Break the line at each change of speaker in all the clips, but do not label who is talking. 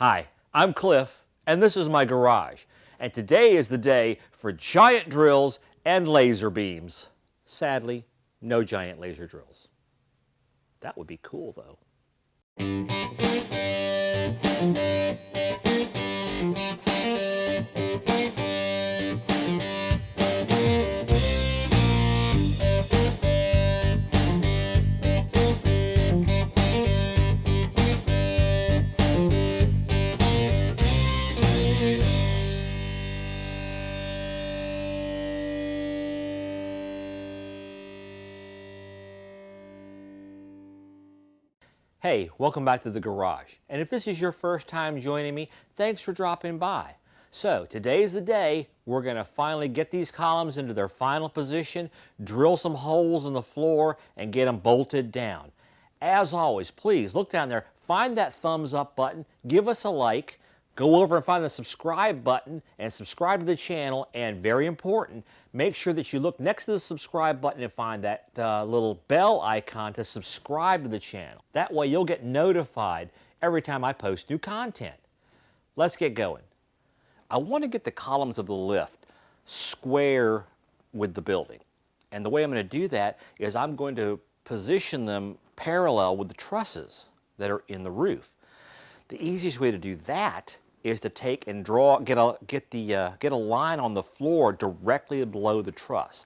Hi, I'm Cliff, and this is my garage. And today is the day for giant drills and laser beams. Sadly, no giant laser drills. That would be cool, though. Hey, welcome back to the garage. And if this is your first time joining me, thanks for dropping by. So today's the day we're going to finally get these columns into their final position, drill some holes in the floor, and get them bolted down. As always, please look down there, find that thumbs up button, give us a like, go over and find the subscribe button and subscribe to the channel, and very important, make sure that you look next to the subscribe button and find that little bell icon to subscribe to the channel. That way you'll get notified every time I post new content. Let's get going. I want to get the columns of the lift square with the building. And the way I'm going to do that is I'm going to position them parallel with the trusses that are in the roof. The easiest way to do that is to take and get a line on the floor directly below the truss.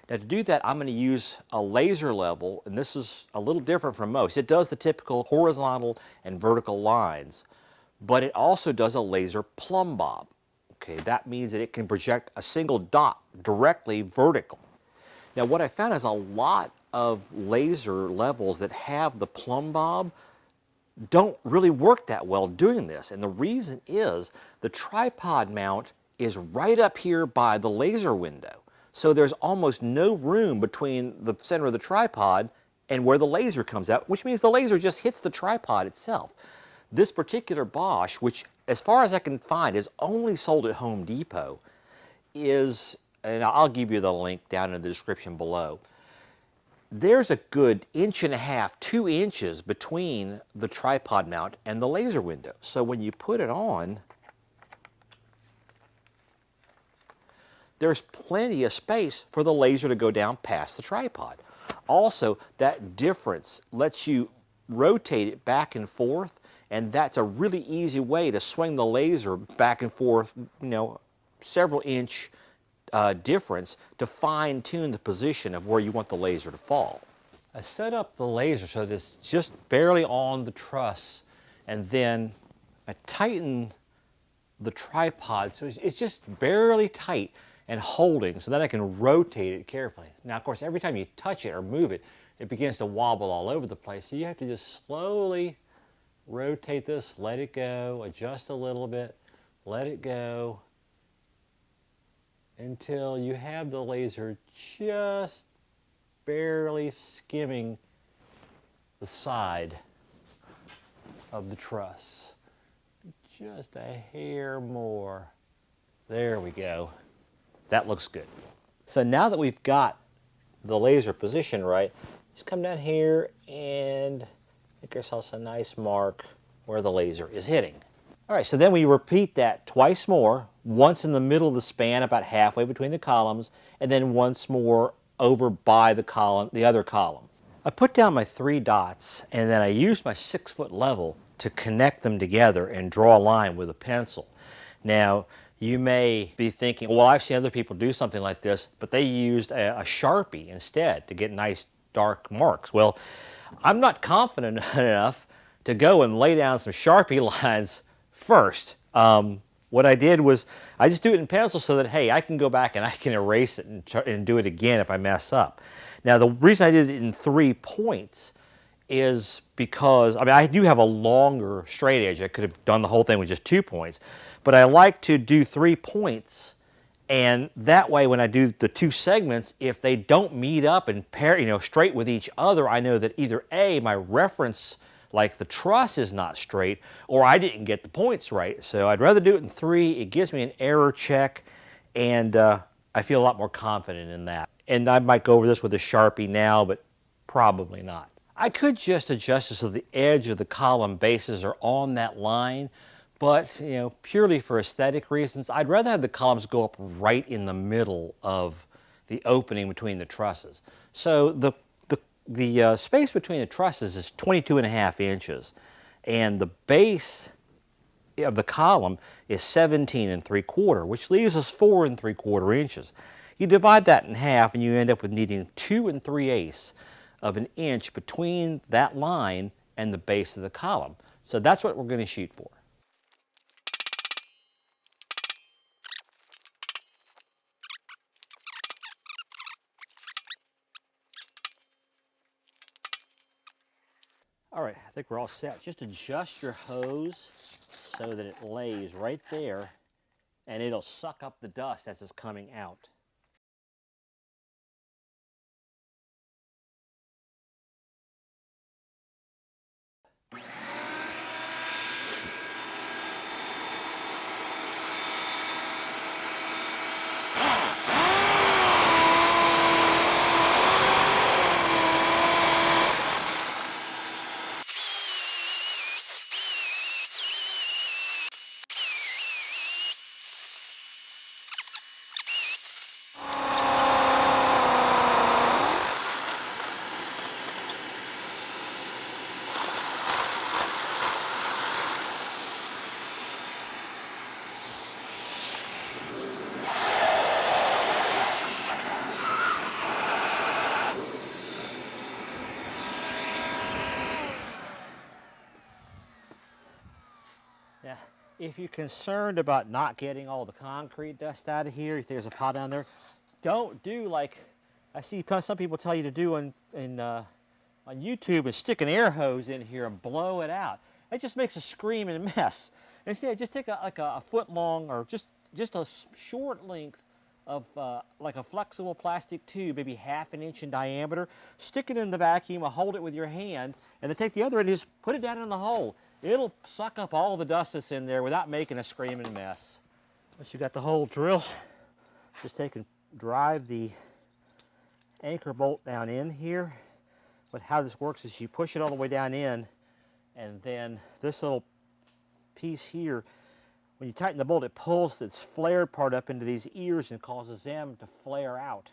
Now to do that, I'm going to use a laser level, and this is a little different from most. It does the typical horizontal and vertical lines, but it also does a laser plumb bob. Okay, that means that it can project a single dot directly vertical. Now what I found is a lot of laser levels that have the plumb bob don't really work that well doing this, and the reason is the tripod mount is right up here by the laser window, so there's almost no room between the center of the tripod and where the laser comes out, which means the laser just hits the tripod itself. This particular Bosch, which as far as I can find is only sold at Home Depot, is, and I'll give you the link down in the description below, there's a good 1.5 to 2 inches between the tripod mount and the laser window. So when you put it on, there's plenty of space for the laser to go down past the tripod. Also, that difference lets you rotate it back and forth, and that's a really easy way to swing the laser back and forth, several inch difference to fine-tune the position of where you want the laser to fall. I set up the laser so that it's just barely on the truss, and then I tighten the tripod so it's just barely tight and holding, so that I can rotate it carefully. Now of course every time you touch it or move it, it begins to wobble all over the place, so you have to just slowly rotate this, let it go, adjust a little bit, let it go, until you have the laser just barely skimming the side of the truss. Just a hair more. There we go. That looks good. So now that we've got the laser position right, just come down here and make ourselves a nice mark where the laser is hitting. All right, so then we repeat that twice more, once in the middle of the span, about halfway between the columns, and then once more over by the other column. I put down my 3 dots, and then I used my 6-foot level to connect them together and draw a line with a pencil. Now, you may be thinking, well, I've seen other people do something like this, but they used a Sharpie instead to get nice dark marks. Well, I'm not confident enough to go and lay down some Sharpie lines first. What I did was I just do it in pencil so that, hey, I can go back and I can erase it and do it again if I mess up. Now the reason I did it in 3 points is because, I do have a longer straight edge. I could have done the whole thing with just 2 points, but I like to do 3 points, and that way when I do the 2 segments, if they don't meet up and pair, straight with each other, I know that either A, my reference, like the truss, is not straight, or I didn't get the points right. So I'd rather do it in 3. It gives me an error check, and I feel a lot more confident in that. And I might go over this with a Sharpie now, but probably not. I could just adjust it so the edge of the column bases are on that line, But, you know, purely for aesthetic reasons, I'd rather have the columns go up right in the middle of the opening between the trusses. So the space between the trusses is 22.5 inches, and the base of the column is 17 3/4, which leaves us 4 3/4 inches. You divide that in half and you end up with needing 2 3/8 of an inch between that line and the base of the column. So that's what we're going to shoot for. All right, I think we're all set. Just adjust your hose so that it lays right there, and it'll suck up the dust as it's coming out. Now, if you're concerned about not getting all the concrete dust out of here, if there's a pot down there, don't do like I see some people tell you to do on YouTube, and stick an air hose in here and blow it out. It just makes a screaming mess. Instead, just take a foot long, or just a short length of like a flexible plastic tube, maybe 1/2 inch in diameter. Stick it in the vacuum, or hold it with your hand, and then take the other end and just put it down in the hole. It'll suck up all the dust that's in there without making a screaming mess. Once you got the hole drilled, just take and drive the anchor bolt down in here. But how this works is you push it all the way down in, and then this little piece here, when you tighten the bolt, it pulls its flared part up into these ears and causes them to flare out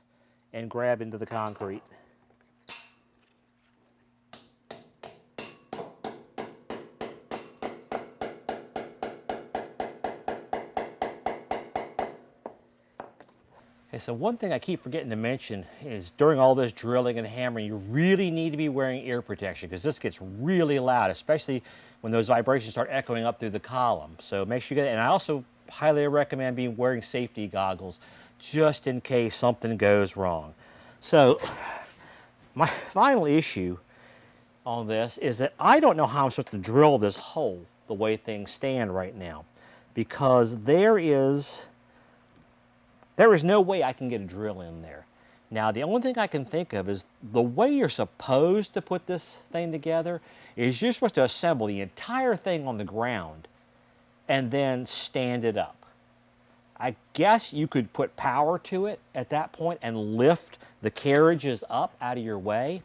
and grab into the concrete. Okay, so one thing I keep forgetting to mention is during all this drilling and hammering, you really need to be wearing ear protection, because this gets really loud, especially when those vibrations start echoing up through the column. So make sure you get it. And I also highly recommend wearing safety goggles just in case something goes wrong. So my final issue on this is that I don't know how I'm supposed to drill this hole the way things stand right now, because there is no way I can get a drill in there. Now, the only thing I can think of is the way you're supposed to put this thing together is you're supposed to assemble the entire thing on the ground and then stand it up. I guess you could put power to it at that point and lift the carriages up out of your way.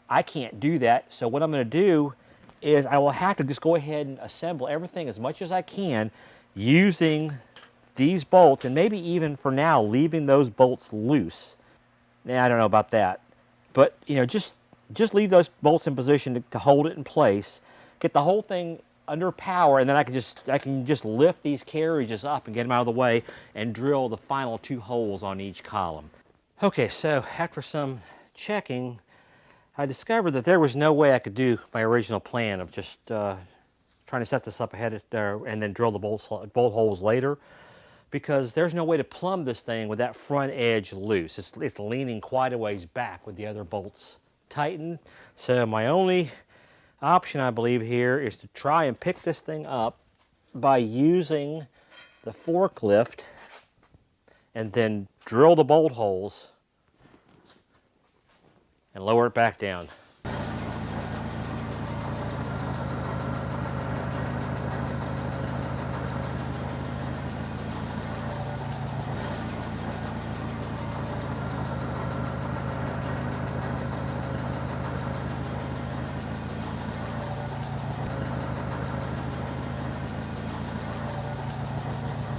I can't do that, so what I'm going to do is I will have to just go ahead and assemble everything as much as I can using these bolts, and maybe even for now leaving those bolts loose. Now, I don't know about that, but you know, just leave those bolts in position to hold it in place, get the whole thing under power, and then I can just lift these carriages up and get them out of the way and drill the final 2 holes on each column. Okay, so after some checking, I discovered that there was no way I could do my original plan of just trying to set this up ahead of, and then drill the bolt holes later, because there's no way to plumb this thing with that front edge loose. It's leaning quite a ways back with the other bolts tightened. So my only option, I believe, here is to try and pick this thing up by using the forklift and then drill the bolt holes and lower it back down.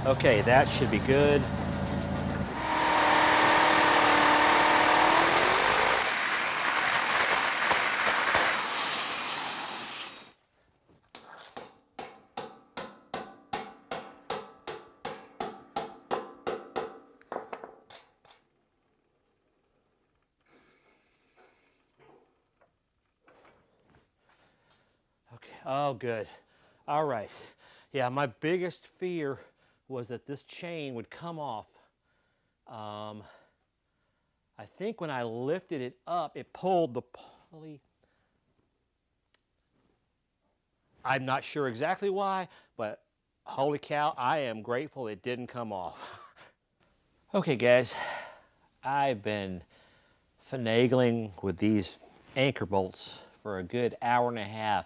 Okay, that should be good. Okay, oh good. All right. Yeah, my biggest fear was that this chain would come off. I think when I lifted it up, it pulled the pulley. I'm not sure exactly why, but holy cow, I am grateful it didn't come off. Okay, guys, I've been finagling with these anchor bolts for a good hour and a half,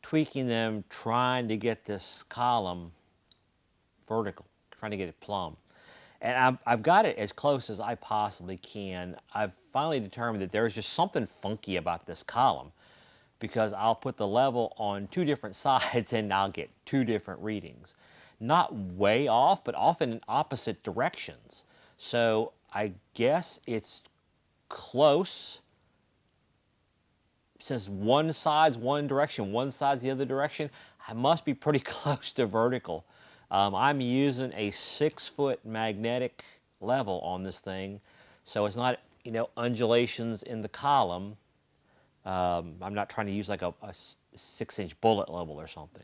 tweaking them, trying to get this column vertical, trying to get it plumb. And I've got it as close as I possibly can. I've finally determined that there's just something funky about this column, because I'll put the level on two different sides and I'll get two different readings. Not way off, but often in opposite directions. So I guess it's close. Since one side's one direction, one side's the other direction, I must be pretty close to vertical. I'm using a 6-foot magnetic level on this thing, so it's not, you know, undulations in the column. I'm not trying to use like a 6-inch bullet level or something.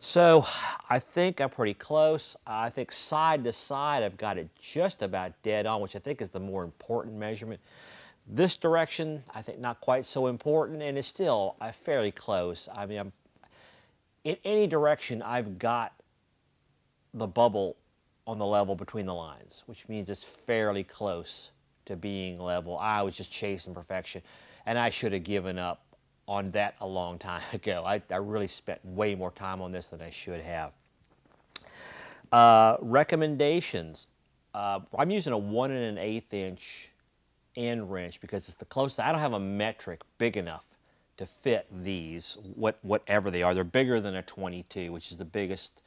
So I think I'm pretty close. I think side to side I've got it just about dead on, which I think is the more important measurement. This direction, I think not quite so important, and it's still fairly close. I mean, in any direction, I've got the bubble on the level between the lines, which means it's fairly close to being level. I was just chasing perfection, and I should have given up on that a long time ago. I really spent way more time on this than I should have. Recommendations. I'm using a 1 1/8 inch end wrench because it's the closest. I don't have a metric big enough to fit these, whatever they are. They're bigger than a 22, which is the biggest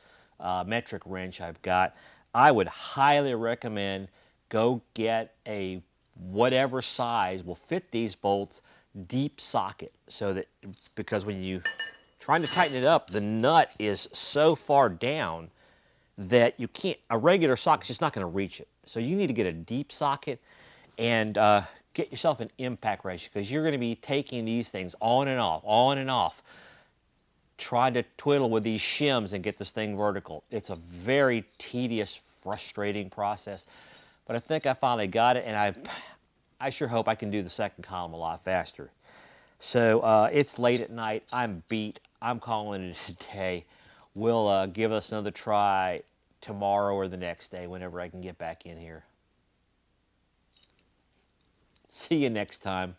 metric wrench I've got. I would highly recommend go get a whatever size will fit these bolts deep socket, so that, because when you trying to tighten it up, the nut is so far down that you can't, a regular socket's just not going to reach it. So you need to get a deep socket and get yourself an impact ratio, because you're going to be taking these things on and off, on and off. Try to twiddle with these shims and get this thing vertical. It's a very tedious, frustrating process, but I think I finally got it, and I sure hope I can do the second column a lot faster. So it's late at night. I'm beat. I'm calling it a day. We'll give us another try tomorrow or the next day, whenever I can get back in here. See you next time.